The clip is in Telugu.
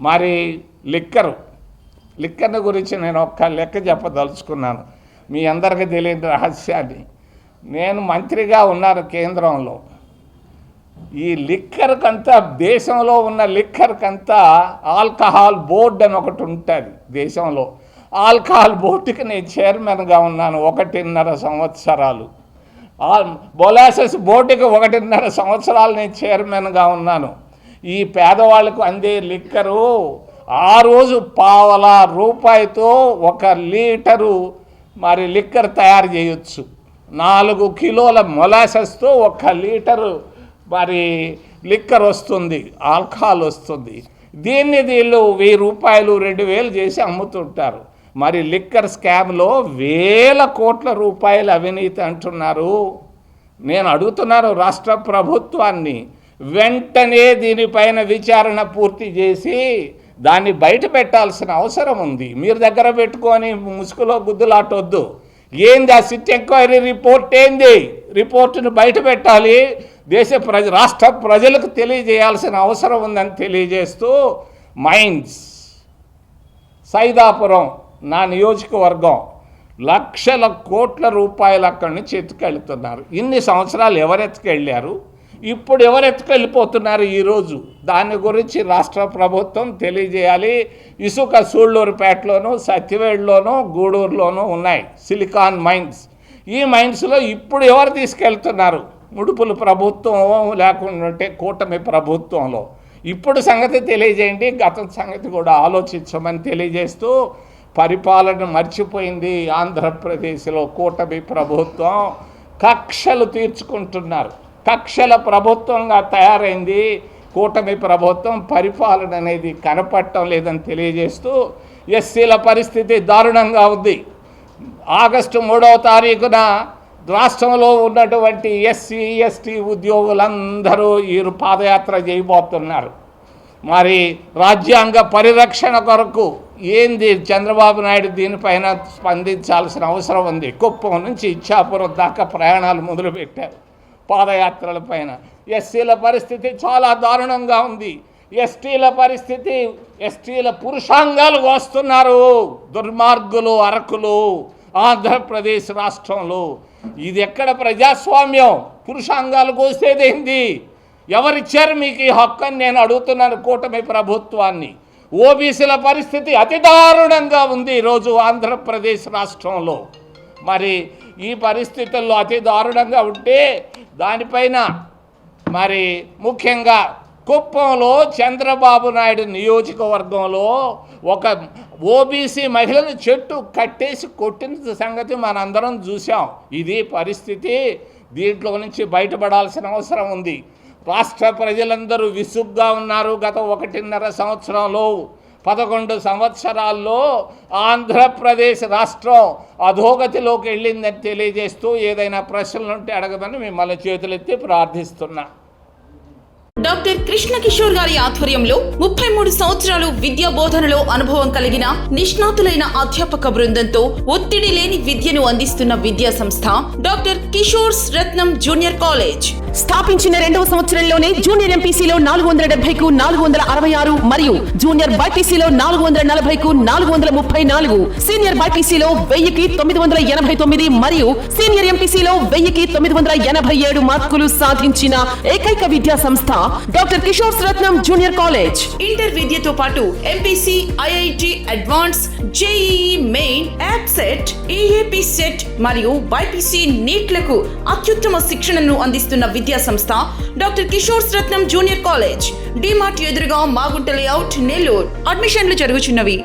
మరి లిక్కర్ని గురించి నేను ఒక్క లెక్క చెప్పదలుచుకున్నాను, మీ అందరికీ తెలియని రహస్యాన్ని. నేను మంత్రిగా ఉన్నాను కేంద్రంలో. ఈ లిక్కర్కంతా, దేశంలో ఉన్న లిక్కర్కంతా ఆల్కహాల్ బోర్డు అని ఒకటి ఉంటుంది దేశంలో. ఆల్కహాల్ బోర్డుకి నేను చైర్మన్గా ఉన్నాను 1.5 సంవత్సరాలు. మొలాసెస్ బోర్డుకి 1.5 సంవత్సరాలు నేను చైర్మన్గా ఉన్నాను. ఈ పేదవాళ్ళకు అందే లిక్కరు ఆ రోజు పావలా రూపాయితో 1 లీటరు మరి లిక్కర్ తయారు చేయొచ్చు. 4 కిలోల మొలాసెస్తో 1 లీటరు మరి లిక్కర్ వస్తుంది, ఆల్కహాల్ వస్తుంది. దీన్ని వీళ్ళు 1000 రూపాయలు 2000 చేసి అమ్ముతుంటారు. మరి లిక్కర్ స్కామ్లో వేల కోట్ల రూపాయలు అవినీతి అంటున్నారు. నేను అడుగుతున్నాను రాష్ట్ర ప్రభుత్వాన్ని, వెంటనే దీనిపైన విచారణ పూర్తి చేసి దాన్ని బయట పెట్టాల్సిన అవసరం ఉంది. మీరు దగ్గర పెట్టుకొని ముసుగులో గుద్దులాటొద్దు. ఏంది ఆ సిట్ ఎంక్వైరీ రిపోర్ట్? ఏంది రిపోర్టును బయట పెట్టాలి, రాష్ట్ర ప్రజలకు తెలియజేయాల్సిన అవసరం ఉందని తెలియజేస్తూ, మైన్స్ సైదాపురం నా నియోజకవర్గం లక్షల కోట్ల రూపాయలు అక్కడి నుంచి ఎత్తుకెళ్తున్నారు. ఇన్ని సంవత్సరాలు ఎవరెత్తుకెళ్ళారు, ఇప్పుడు ఎవరెత్తుకెళ్ళిపోతున్నారు ఈరోజు? దాని గురించి రాష్ట్ర ప్రభుత్వం తెలియజేయాలి. ఇసుక సూళ్ళూరుపేటలోను, సత్యవేడులోను, గూడూరులోనూ ఉన్నాయి సిలికాన్ మైన్స్. ఈ మైన్స్లో ఇప్పుడు ఎవరు తీసుకెళ్తున్నారు? ముడుపుల ప్రభుత్వం లేకుంటే కూటమి ప్రభుత్వంలో. ఇప్పుడు సంగతి తెలియజేయండి, గతం సంగతి కూడా ఆలోచించమని తెలియజేస్తూ, పరిపాలన మర్చిపోయింది ఆంధ్రప్రదేశ్లో కూటమి ప్రభుత్వం. కక్షలు తీర్చుకుంటున్నారు, కక్షల ప్రభుత్వంగా తయారైంది కూటమి ప్రభుత్వం. పరిపాలన అనేది కనపడటం లేదని తెలియజేస్తూ, ఎస్సీల పరిస్థితి దారుణంగా ఉంది. ఆగస్టు 3వ తారీఖున రాష్ట్రంలో ఉన్నటువంటి ఎస్సీ ఎస్టీ ఉద్యోగులందరూ ఈ పాదయాత్ర చేయబోతున్నారు. మరి రాజ్యాంగ పరిరక్షణ కొరకు ఏంది చంద్రబాబు నాయుడు దీనిపైన స్పందించాల్సిన అవసరం ఉంది. కుప్పం నుంచి ఇచ్చాపురం దాకా ప్రయాణాలు మొదలుపెట్టారు పాదయాత్రల పైన. ఎస్సీల పరిస్థితి చాలా దారుణంగా ఉంది. ఎస్టీల పరిస్థితి, ఎస్టీల పురుషాంగాలు కోస్తున్నారు దుర్మార్గులు, అరకులు ఆంధ్రప్రదేశ్ రాష్ట్రంలో. ఇది ఎక్కడ ప్రజాస్వామ్యం? పురుషాంగాలు కోసేదేంది? ఎవరిచ్చారు మీకు ఈ హక్కు అని నేను అడుగుతున్నాను కూటమి ప్రభుత్వాన్ని. ఓబీసీల పరిస్థితి అతి దారుణంగా ఉంది ఈరోజు ఆంధ్రప్రదేశ్ రాష్ట్రంలో. మరి ఈ పరిస్థితుల్లో అతి దారుణంగా ఉంటే దానిపైన మరి ముఖ్యంగా కుప్పంలో చంద్రబాబు నాయుడు నియోజకవర్గంలో ఒక ఓబీసీ మహిళను చెట్టు కట్టేసి కొట్టిన సంగతి మనందరం చూసాం. ఇది పరిస్థితి. దీంట్లో నుంచి బయటపడాల్సిన అవసరం ఉంది. రాష్ట్ర ప్రజలందరూ విసుగ్గా ఉన్నారు. గత 1.5 సంవత్సరంలో 11 సంవత్సరాల్లో ఆంధ్రప్రదేశ్ రాష్ట్రం అధోగతిలోకి వెళ్ళిందని తెలియజేస్తూ, ఏదైనా ప్రశ్నలుంటే అడగమని మిమ్మల్ని చేతులెత్తి ప్రార్థిస్తున్నా. డాక్టర్ కృష్ణ కిషోర్ గారి ఆధ్వర్యంలో 33 సంవత్సరాలు విద్యా బోధనలో అనుభవం కలిగిన నిష్ణాతులైన అధ్యాపక బృందంతో ఒత్తిడి లేని విద్యను అందిస్తున్న విద్యా సంస్థ డాక్టర్ కిషోర్స్ రత్నం జూనియర్ కాలేజ్. స్థాపించిన 2వ సంవత్సరంలోనే జూనియర్ ఎంపీసీలో 470కు 466 మరియు జూనియర్ బైపీసీలో 440కు 434, సీనియర్ బైపీసీలో 1000కి 989 మరియు సీనియర్ ఎంపీసీలో 1000కి 987 మార్కులు సాధించిన ఏకైక విద్యా సంస్థ డాక్టర్ కిషోర్స్ రత్నం జూనియర్ కాలేజ్. ఇంటర్ విద్యతో పాటు MPC, IIT advance, JEE main, యాప్సెట్, EAP set మరియు బైపీసీ నీట్లకు అత్యుత్తమ శిక్షణను అందిస్తున్న విద్యా సంస్థ డాక్టర్ కిషోర్స్ రత్నం జూనియర్ కాలేజ్. డిమార్ట్ ఎదురుగా మాగుంట లేఅవుట్, నెల్లూరు. అడ్మిషన్లు జరుగుచున్నవి.